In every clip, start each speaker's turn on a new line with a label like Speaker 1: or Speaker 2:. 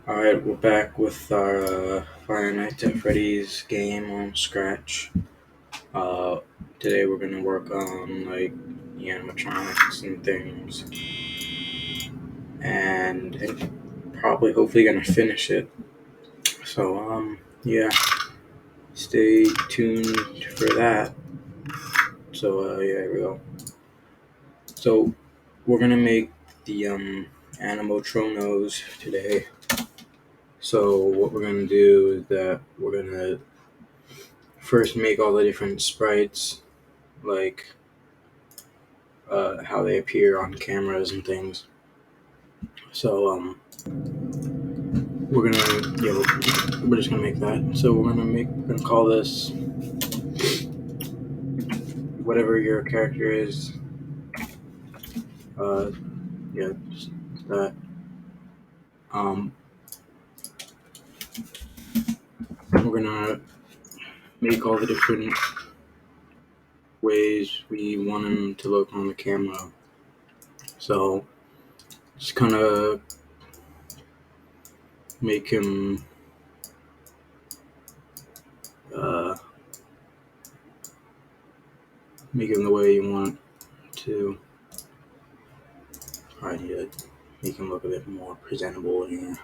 Speaker 1: Alright, we're back with our Five Nights at Freddy's game on Scratch. Uh, Today we're gonna work on like the animatronics and things, and probably hopefully gonna finish it. So yeah, stay tuned for that. So yeah, here we go. So we're gonna make the animatronos today. So what we're gonna do is that we're gonna first make all the different sprites, like how they appear on cameras and things. So we're just gonna make that. So we're gonna call this whatever your character is. Uh, yeah, just that. Um, we're gonna make all the different ways we want him to look on the camera. So just kind of make him uh, make him the way you want to. I need to make him look a bit more presentable in here.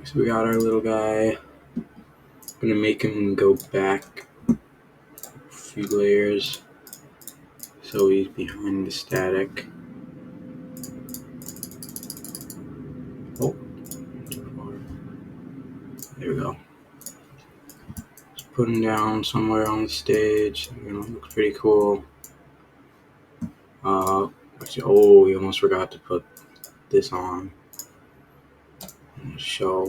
Speaker 1: So we got our little guy. Gonna make him go back a few layers so he's behind the static. Oh, too far. There we go. Just put him down somewhere on the stage. Looks pretty cool. Actually, we almost forgot to put this on. Show.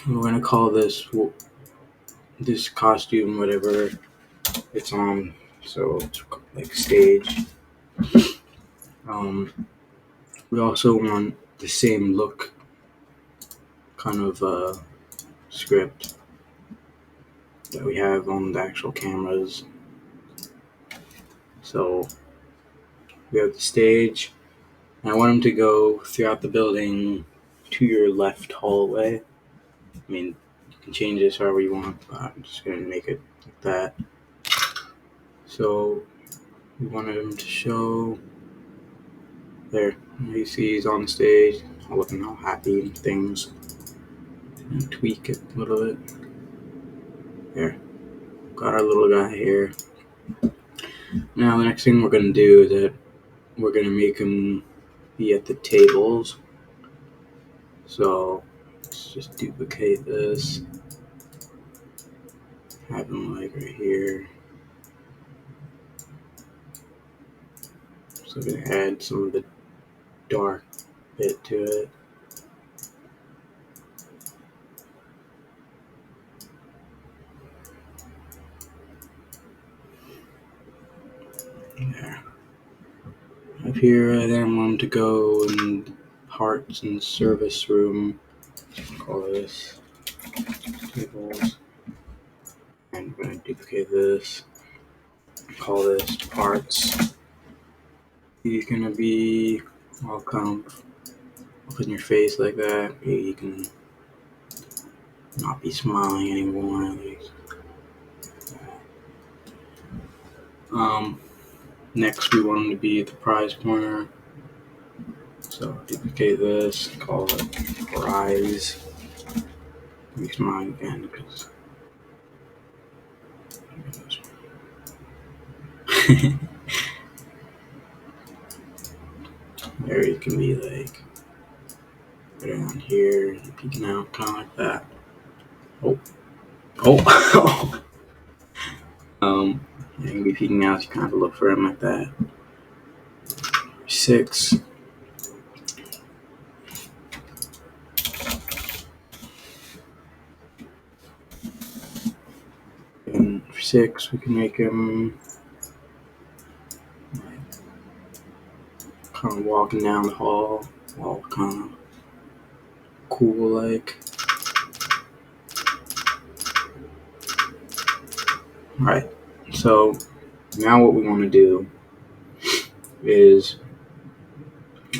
Speaker 1: We're gonna call this costume whatever it's on. So it's like stage. We also want the same look kind of script that we have on the actual cameras. So we have the stage, and I want him to go throughout the building to your left hallway. I mean, you can change this however you want, but I'm just going to make it like that. So we wanted him to show there. You see he's on the stage, looking all happy and things. And tweak it a little bit. There. Got our little guy here. Now the next thing we're going to do is that we're going to make him be at the tables. So let's just duplicate this. Have him like right here. So I'm going to add some of the dark bit to it. There. Up here, I then want him to go in the parts and service room. Call this tables. And I'm going to duplicate this. Call this parts. He's going to be all kind of up in your face like that. Maybe you can not be smiling anymore. Next, we want him to be at the prize corner. So duplicate this, call it prize. Let me smile again because there you can be like right around here, peeking out, kind of like that. Oh. You can be peeking out. You kind of look for him like that. 6. And For 6, we can make him kind of walking down the hall, all kind of cool like. Alright, so now what we want to do is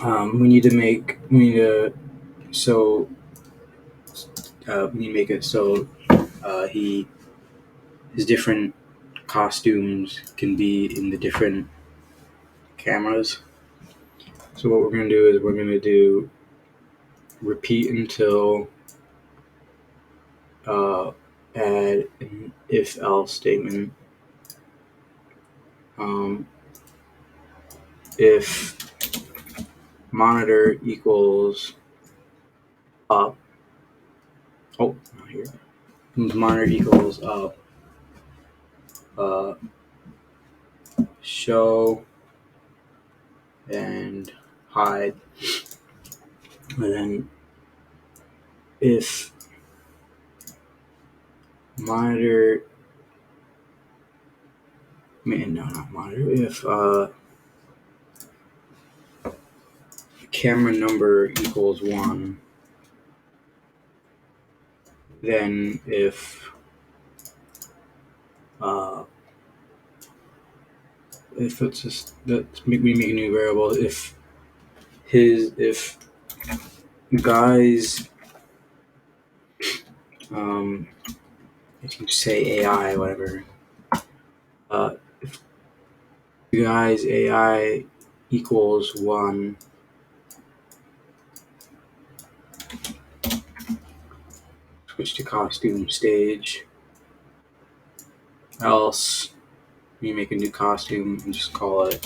Speaker 1: we need to make it so his different costumes can be in the different cameras. So what we're going to do is we're going to do repeat until add an if else statement. If monitor equals up, not here. Monitor equals up, show and hide, and then if monitor, not monitor, if camera number equals 1, then if it's just we make a new variable, if guys if you say AI, whatever, if guys AI equals 1, switch to costume stage. Else, we make a new costume and just call it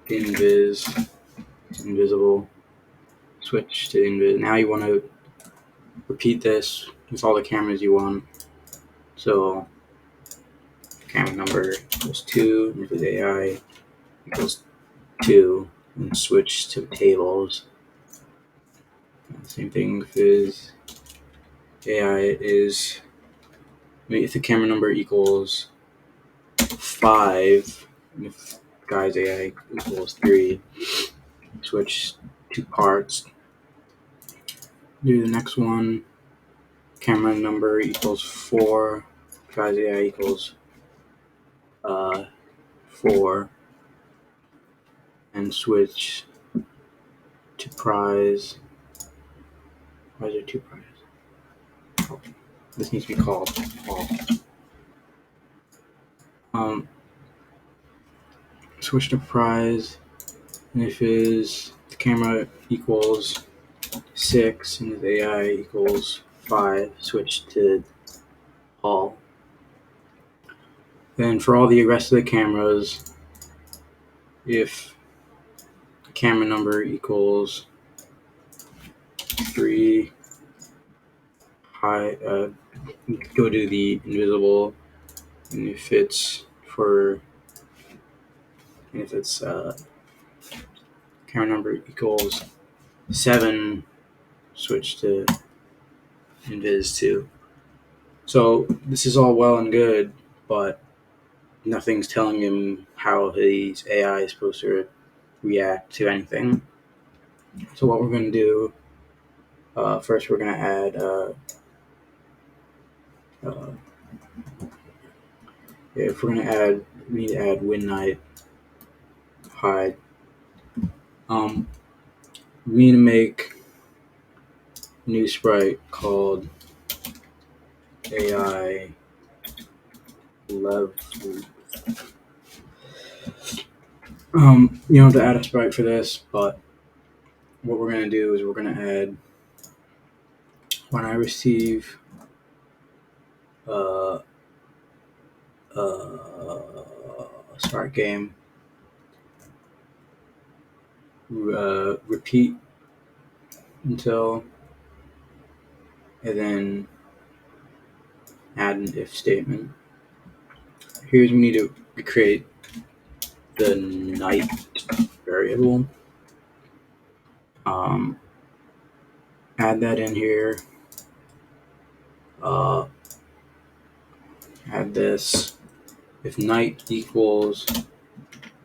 Speaker 1: invisible. Switch to invis. Now you want to repeat this with all the cameras you want. So camera number equals 2, if AI equals 2, and switch to tables. Same thing if his AI is, if the camera number equals 5, and if guy's AI equals 3, switch to parts. Do the next one, camera number equals 4, guy's AI equals 4, and switch to prize. Why is there 2 prize? Oh, this needs to be called all. Switch to prize, and if the camera equals 6 and the AI equals 5, switch to all. Then for all the rest of the cameras, if the camera number equals 3, go to the invisible, and if it's camera number equals 7, switch to invis 2. So this is all well and good, but nothing's telling him how his AI is supposed to react to anything. So what we're going to do, first we're going to add if we're going to add, we need to add win night hide. We need to make a new sprite called AI level. You don't have to add a sprite for this, but what we're going to do is we're going to add, when I receive start game, repeat until, and then add an if statement. Here's we need to create the night variable. Add that in here. add this. If night equals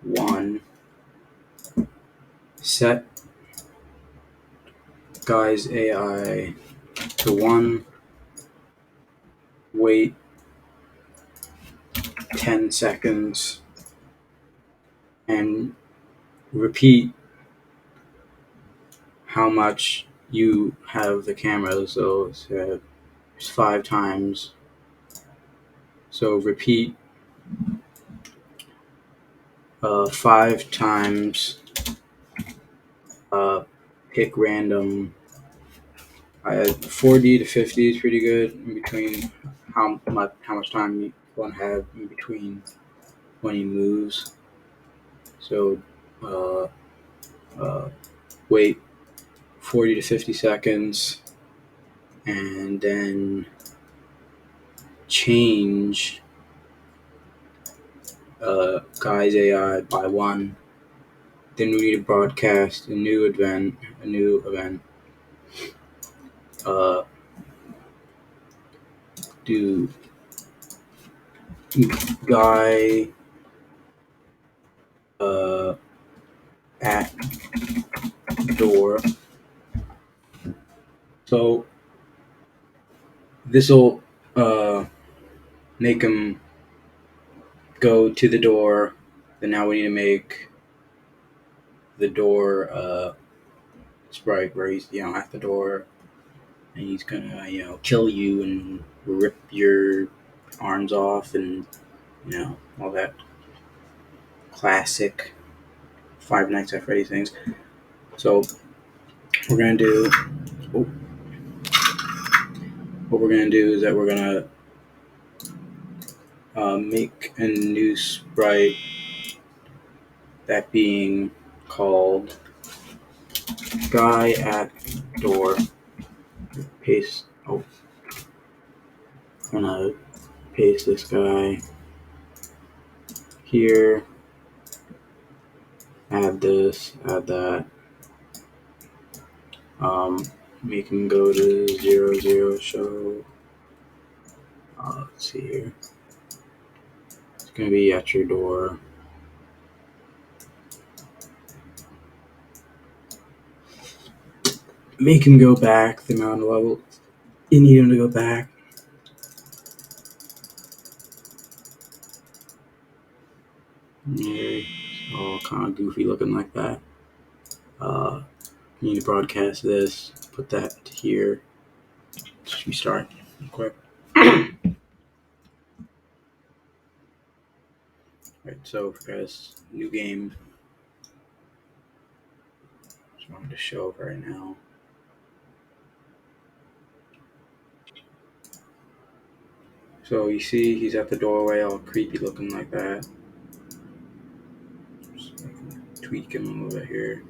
Speaker 1: 1, set guy's AI to 1, wait 10 seconds, and repeat how much you have the camera. So it's 5 times. So repeat 5 times. Pick random. 40 to 50 is pretty good in between. How much time you want to have in between when he moves. So uh, uh, wait 40 to 50 seconds, and then change guy's AI by 1. Then we need to broadcast a new event. Uh, do guy at door. So this will make him go to the door. Then now we need to make the door sprite where he's at the door, and he's gonna kill you and rip your arms off and all that classic Five Nights at Freddy's things. So we're gonna do what we're gonna do is that we're gonna make a new sprite, that being called guy at door. Paste. I'm gonna paste this guy here. Add this. Add that. Make him go to 0, show. Let's see here. It's gonna be at your door. Make him go back the amount of level you need him to go back. Yeah, it's all kind of goofy looking like that. You need to broadcast this. Put that here. Just restart real quick. Alright, so guys, new game. Just wanted to show right now. So you see he's at the doorway, all creepy looking like that. Just tweak him a little bit here.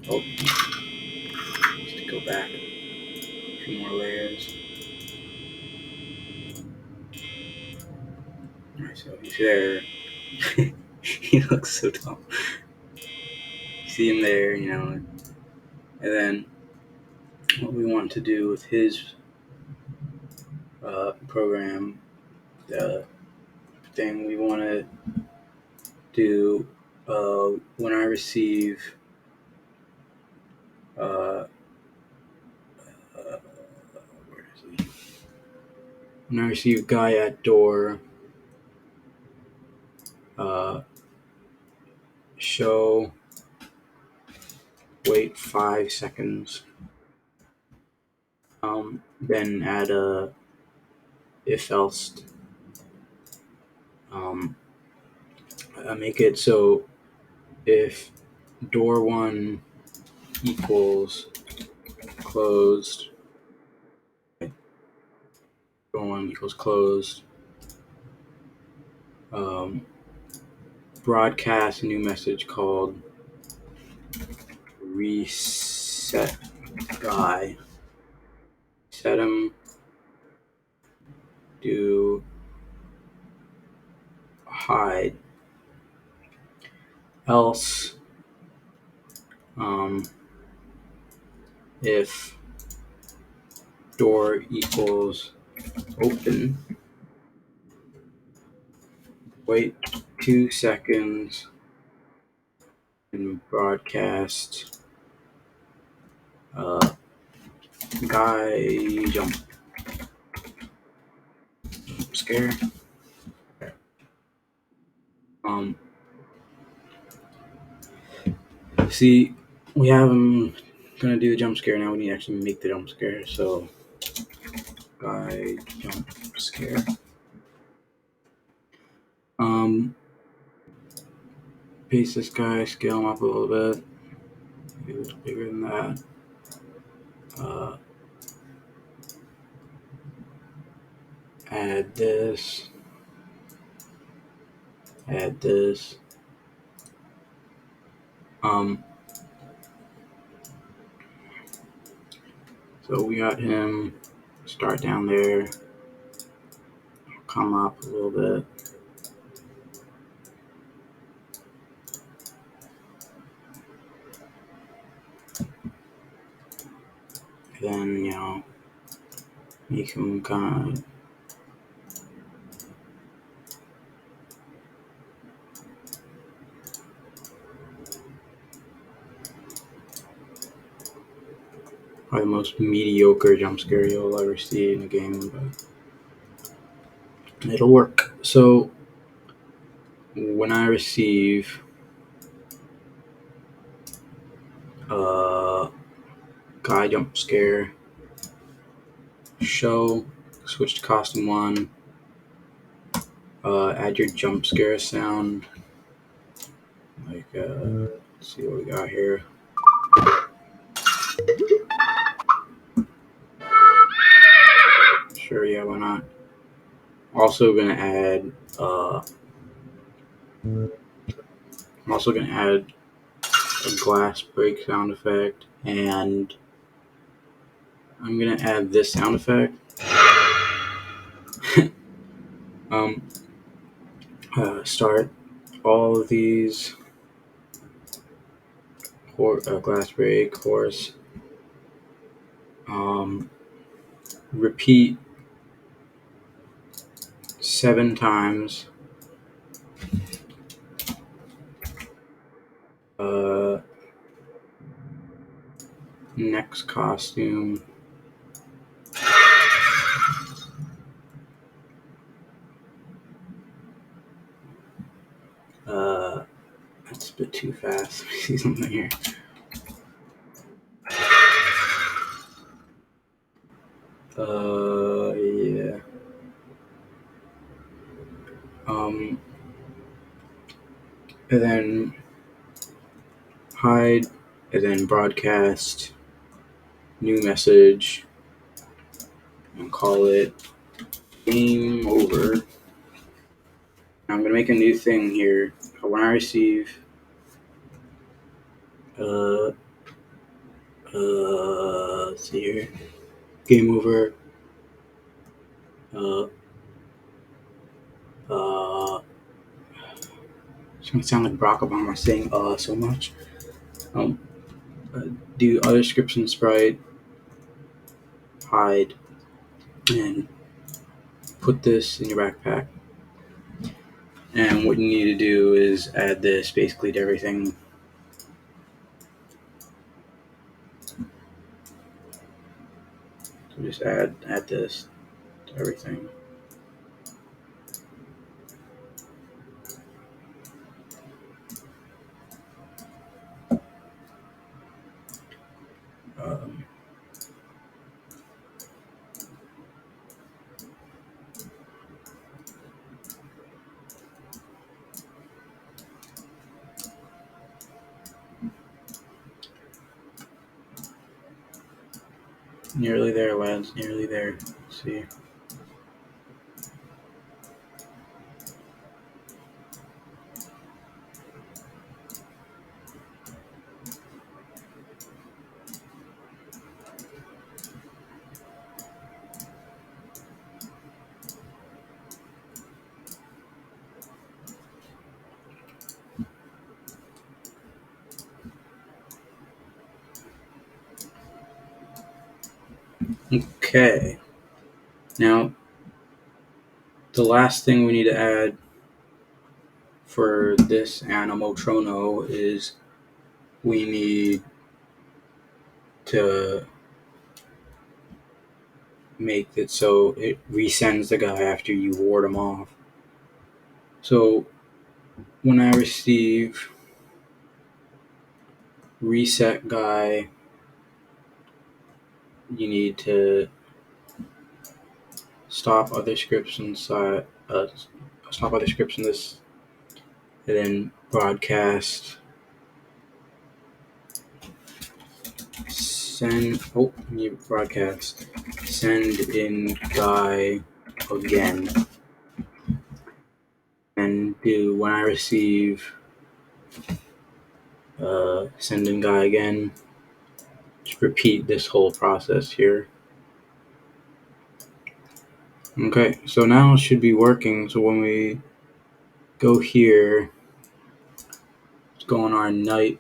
Speaker 1: Oh, just to go back a few more layers. Alright, so he's there. He looks so dumb. You see him there, and then what we want to do with his program, the thing we want to do when I receive where is he? When I receive guy at door, show, wait 5 seconds, then add a if else. Make it so if door 1 equals closed, door 1 equals closed, broadcast a new message called reset guy. Set him, do hide, else if door equals Open. Wait 2 seconds and broadcast guy jump scare. See, we have him gonna do the jump scare now. We need to actually make the jump scare. So, guy jump scare. Paste this guy, scale him up a little bit. Maybe a little bigger than that. Add this. Add this. So we got him start down there, come up a little bit. Then, make him kind of probably the most mediocre jump scare you'll ever see in a game, but it'll work. So when I receive guy jump scare, show, switch to costume 1, add your jump scare sound. Like, let's see what we got here. Sure, yeah, why not? Also gonna add a glass break sound effect, and I'm gonna add this sound effect. Start all of these glass break, horse. Repeat 7 times. Next costume. That's a bit too fast. Let me see something here. Yeah. And then hide, and then broadcast, new message, and call it game over. I'm gonna make a new thing here. When I receive let's see here, game over. It's gonna sound like Barack Obama saying so much. Do other scripts and sprite, hide, and put this in your backpack. And what you need to do is add this basically to everything. So just add this to everything. Nearly there, lads. Nearly there. Let's see. Okay. Now, the last thing we need to add for this animatrono is we need to make it so it resends the guy after you ward him off. So when I receive reset guy, you need to stop other scripts inside stop other scripts in this, and then broadcast broadcast send in guy again, and do when I receive send in guy again, just repeat this whole process here. Okay, so now it should be working. So when we go here, let's go on our night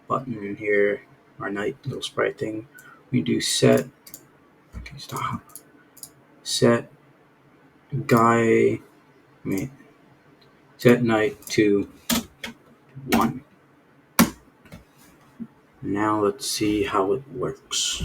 Speaker 1: button here, our night little sprite thing. We do set guy set night to 1. Now let's see how it works.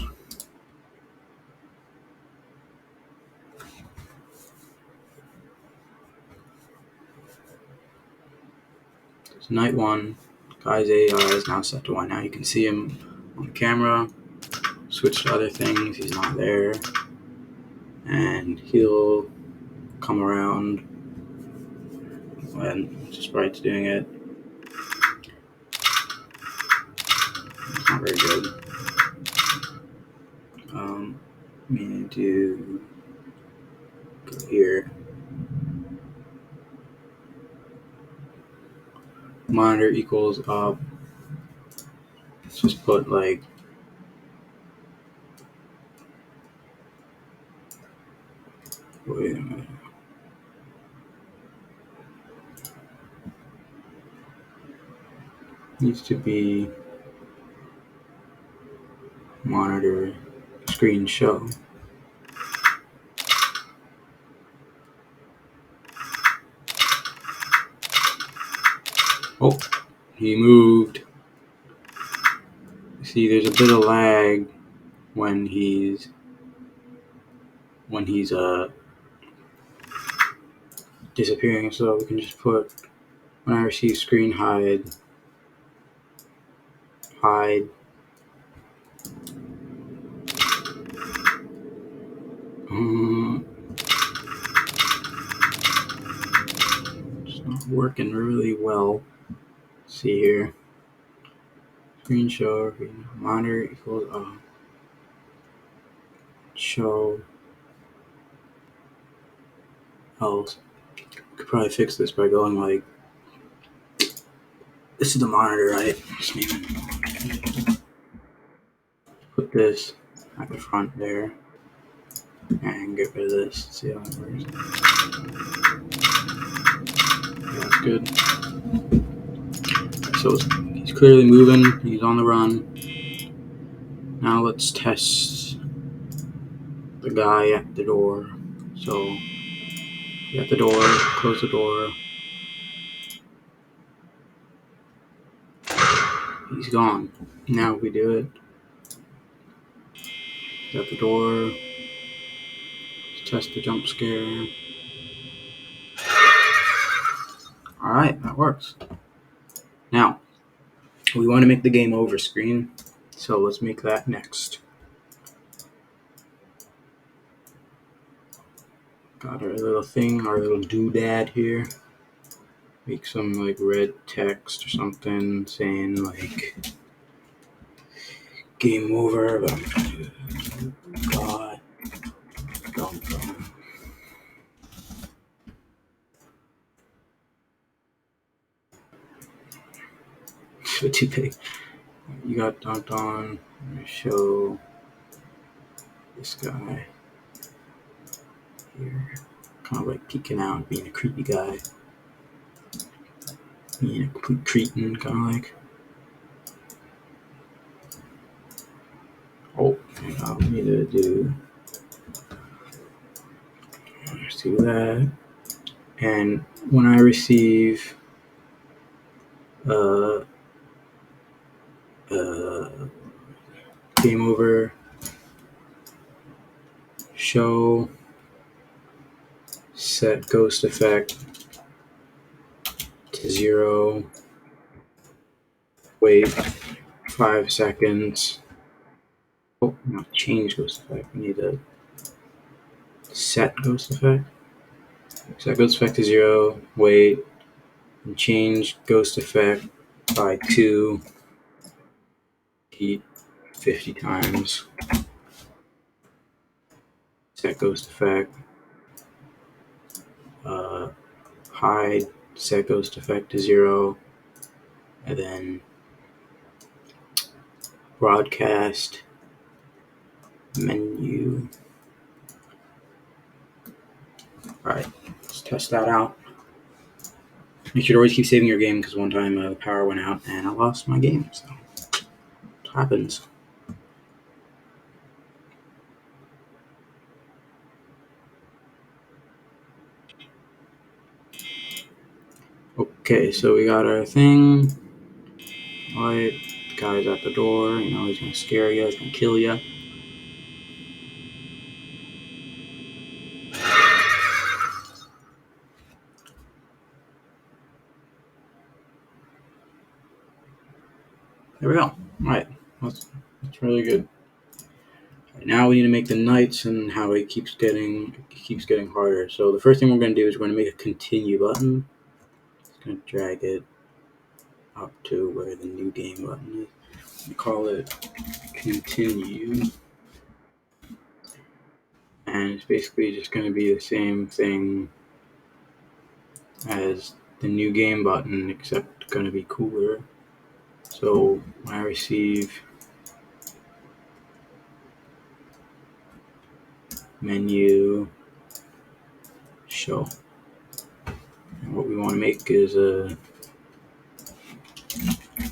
Speaker 1: So night 1, guy's AI is now set to 1. Now you can see him on the camera. Switch to other things, he's not there. And he'll come around when sprite's doing it. It's not very good. We need to go here. Monitor equals up. Let's just put like wait a minute. Needs to be monitor screen show. Oh, he moved. See, there's a bit of lag when he's disappearing. So we can just put when I receive screen hide. It's not working really well. Let's see here. Screen show monitor equals show else. Could probably fix this by going like this is the monitor, right? Put this at the front there and get rid of this. See how it works. Yeah, that's good. So he's clearly moving. He's on the run. Now let's test the guy at the door. So at the door, close the door. He's gone. Now we do it. He's at the door. Let's test the jump scare. Alright, that works. Now, we want to make the game over screen. So let's make that next. Got our little thing, our little doodad here. Make some like red text or something saying like game over. God, don't. Too big. You got dunked on. I'm gonna show this guy here, kind of like peeking out, being a creepy guy, being a complete cretin, kind of like. I'll need to do that. And when I receive uh, game over, show, set ghost effect to 0, wait 5 seconds. Oh, no, change ghost effect. We need to set ghost effect. Set ghost effect to 0, wait, and change ghost effect by 2, heat 50 times. Set ghost effect. Hide, set ghost effect to 0, and then broadcast menu. Alright, let's test that out. You should always keep saving your game because one time the power went out and I lost my game. So it happens. Okay, so we got our thing. Alright, the guy's at the door. You know, he's gonna scare you. He's gonna kill you. There we go. Alright, that's really good. Right, now we need to make the nights and how it keeps getting harder. So the first thing we're gonna do is we're gonna make a continue button. Just gonna drag it up to where the new game button is. We call it continue. And it's basically just going to be the same thing as the new game button, except going to be cooler. So when I receive menu show, and what we want to make is a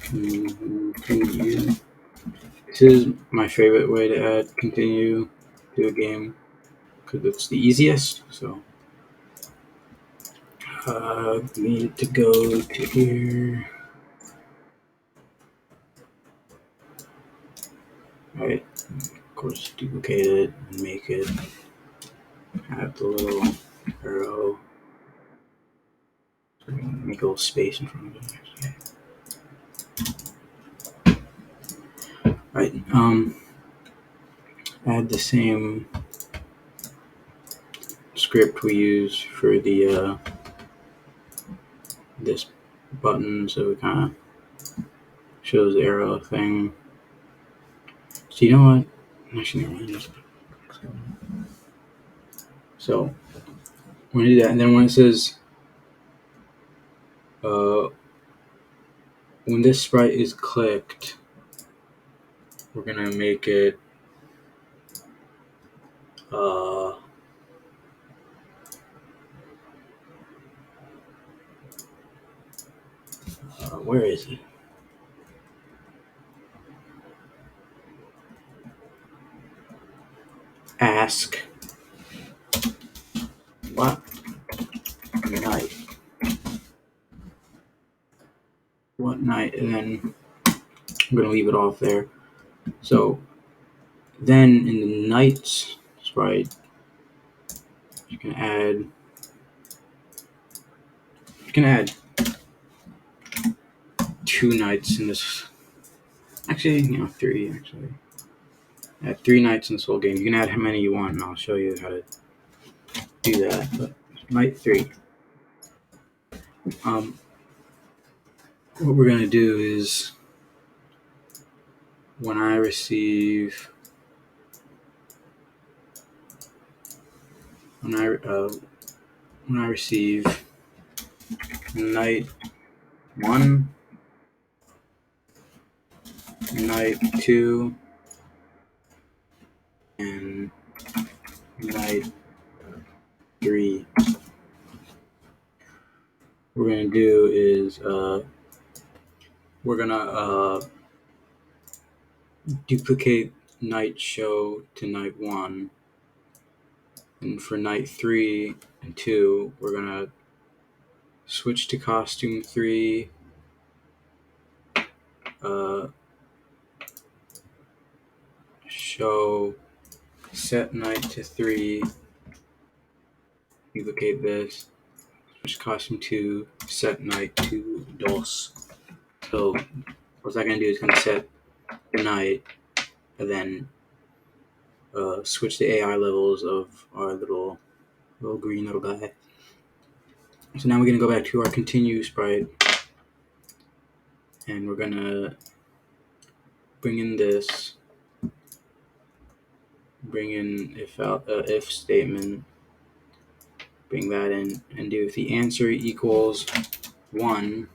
Speaker 1: continue. This is my favorite way to add continue to a game because it's the easiest. So we need to go to here. Right, of course, duplicate it and make it have the little arrow. So make a little space in front of it. Right, add the same script we use for the this button, so it kind of shows the arrow thing. So you know what? Actually, never mind. So we're gonna do that, and then when it says when this sprite is clicked, we're gonna make it where is it? Ask what night? What night? And then I'm gonna leave it off there. So then in the nights sprite, you can add 2 nights in this. Actually, 3. Actually, add 3 nights in this whole game. You can add how many you want, and I'll show you how to do that. But night 3. What we're gonna do is when I receive night 1, night 2, and night 3. What we're gonna do is we're gonna duplicate night show to night 1. And for night 3 and 2, we're going to switch to costume 3, show set night to 3, duplicate this, switch costume 2, set night to dos. So what's that going to do is going to set the night and then switch the AI levels of our little green little guy. So now we're going to go back to our continue sprite, and we're going to bring in this, bring in if statement, bring that in, and do if the answer equals 1,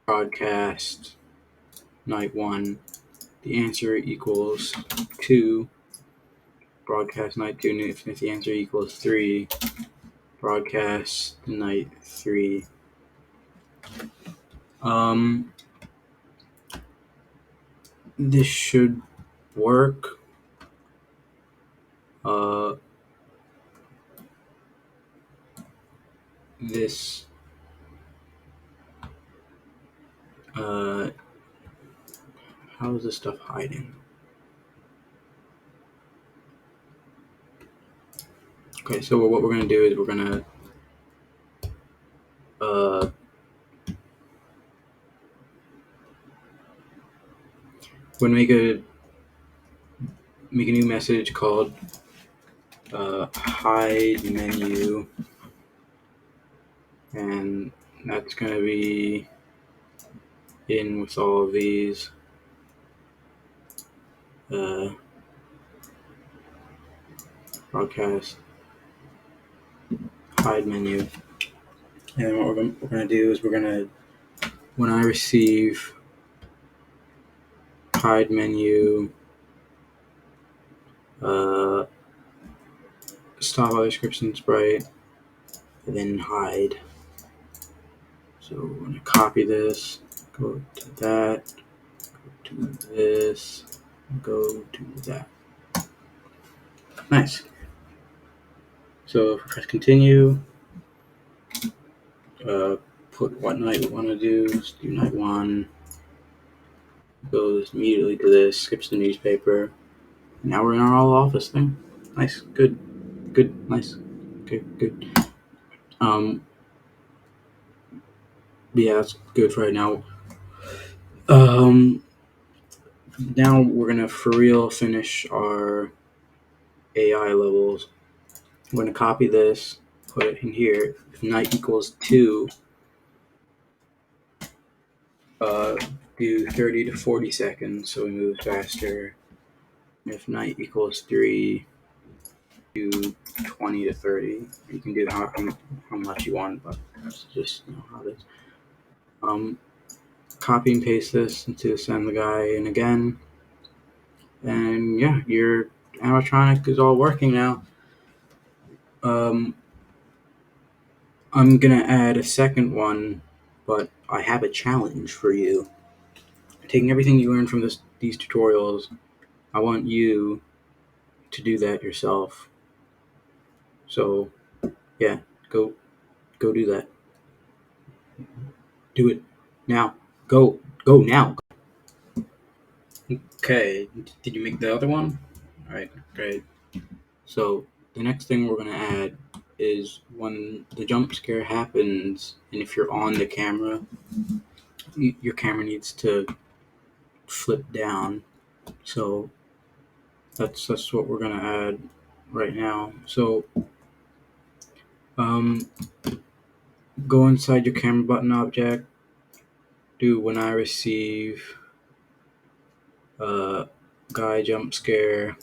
Speaker 1: broadcast night 1, the answer equals 2, broadcast night 2, and if the answer equals 3, broadcast night 3. This should work. This how is this stuff hiding? Okay, so what we're gonna do is we're gonna make a new message called hide menu, and that's gonna be in with all of these broadcast hide menu. And then what we're gonna do is we're gonna, when I receive hide menu, stop all description sprite, and then hide. So we're gonna copy this, go to that, go to this, go to that. Nice. So if we press continue, put what night we want to do. Let's do night 1. Goes immediately to this, skips the newspaper. Now we're in our all office thing. Nice, good, nice. Okay, good. Yeah, that's good for right now. Now we're gonna for real finish our AI levels. I'm gonna copy this, put it in here. If night equals 2, do 30 to 40 seconds so we move faster. If night equals 3, do 20 to 30. You can do how much you want, but that's just how it is. Copy and paste this into send the guy in again. And yeah, your animatronic is all working now. I'm gonna add a second one, but I have a challenge for you. Taking everything you learned from these tutorials, I want you to do that yourself. So, yeah, go do that. Do it now. Go now. Okay, did you make the other one? All right, great. So the next thing we're gonna add is when the jump scare happens, and if you're on the camera, your camera needs to flip down. So that's what we're gonna add right now. So go inside your camera button object, do when I receive guy jump scare,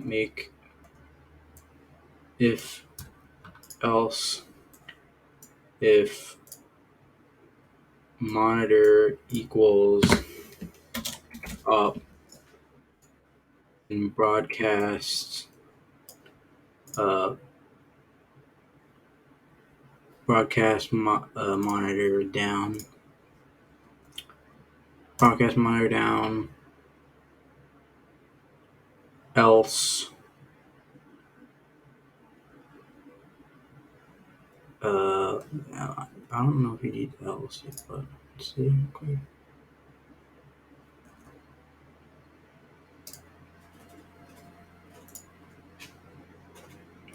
Speaker 1: make if else if monitor equals up and broadcast monitor down. broadcast monitor down, else, I don't know if you need else yet, but let's see. Okay.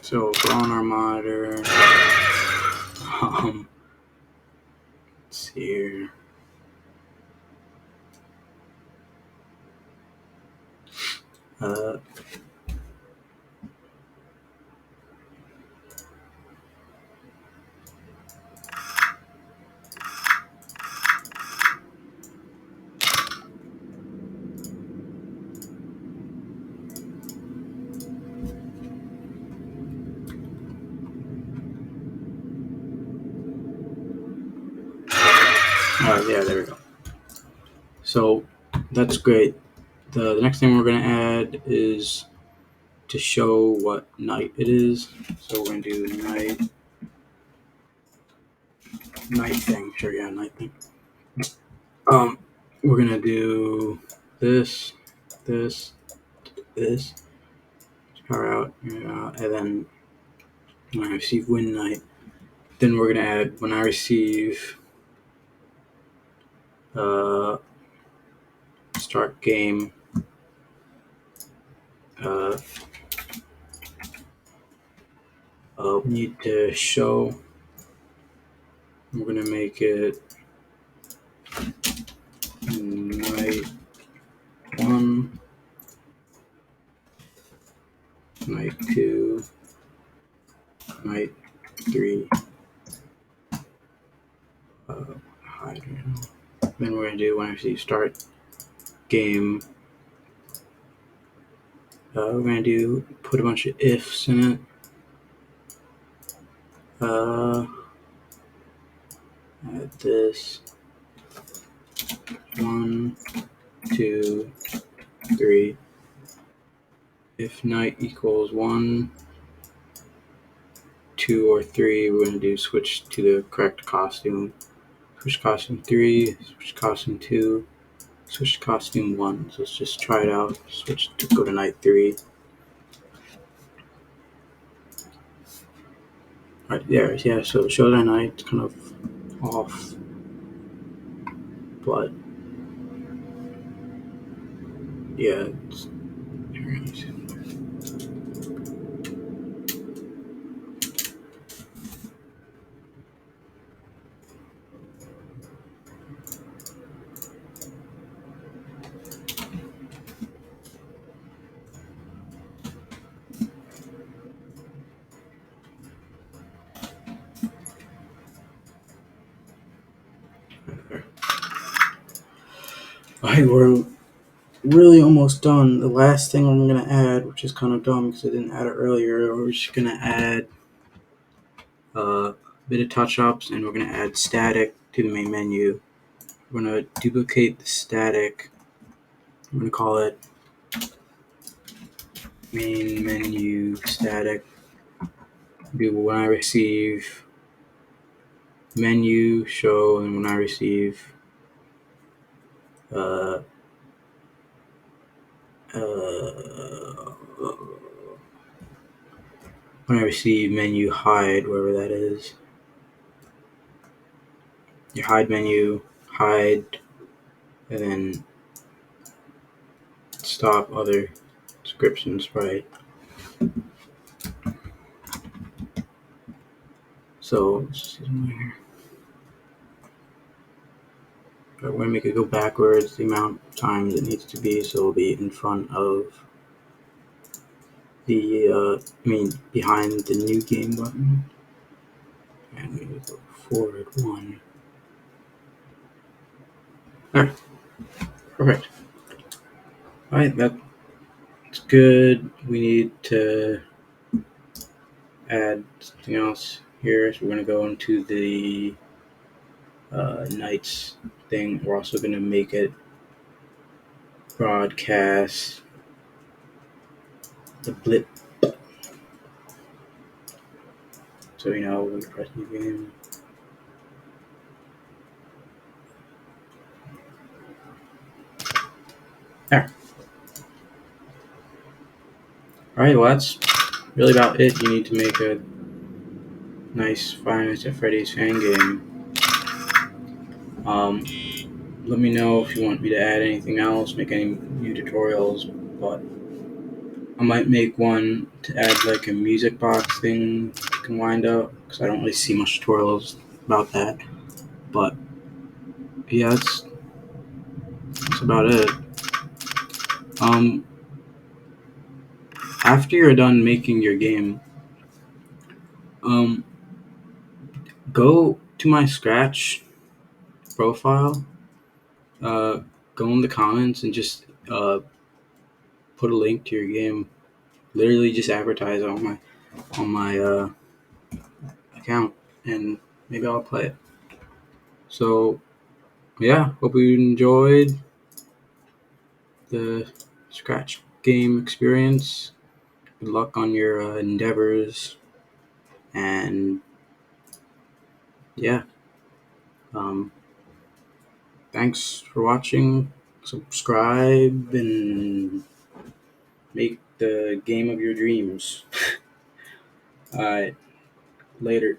Speaker 1: So we're on our monitor. Let's see here. Yeah, there we go. So that's great. The next thing we're going to add is to show what night it is. So we're going to do night thing. Sure, yeah, night thing. We're going to do this, this, this, power out, and then when I receive win night, then we're going to add when I receive start game, we need to show. We're going to make it night 1, night 2, night 3, hide. Then we're going to do when I receive start game. We're going to put a bunch of ifs in it. Add this 1, 2, 3. If night equals 1, 2, or 3, we're going to do switch to the correct costume. Switch costume 3, switch costume 2, switch costume 1. So let's just try it out. Switch to go to night 3. Right there, yeah. So show that night, it's kind of off, but yeah. Alright, we're really almost done. The last thing I'm going to add, which is kind of dumb because I didn't add it earlier, we're just going to add a bit of touch-ups, and we're going to add static to the main menu. We're going to duplicate the static. I'm going to call it main menu static. Do when I receive menu show, and when I receive when I receive menu hide, wherever that is. Your hide menu, hide, and then stop other descriptions, right? So let's see here. We're going to make it go backwards the amount of times it needs to be, so it'll be in front of the, behind the new game button. And we go forward 1. Alright, perfect. Alright, that's good. We need to add something else here. So we're going to go into the nights thing. We're also going to make it broadcast the blip. So when we press new game. There. Alright, well, that's really about it. You need to make a nice Five Nights at Freddy's fan game. Let me know if you want me to add anything else, make any new tutorials, but I might make one to add like a music box thing you can wind up, because I don't really see much tutorials about that. But yeah, that's about it. After you're done making your game, um, go to my Scratch profile, uh, go in the comments and just put a link to your game. Literally, just advertise on my account, and maybe I'll play it. So yeah, hope you enjoyed the Scratch game experience. Good luck on your endeavors, and yeah, um, thanks for watching. Subscribe and make the game of your dreams. Alright, later.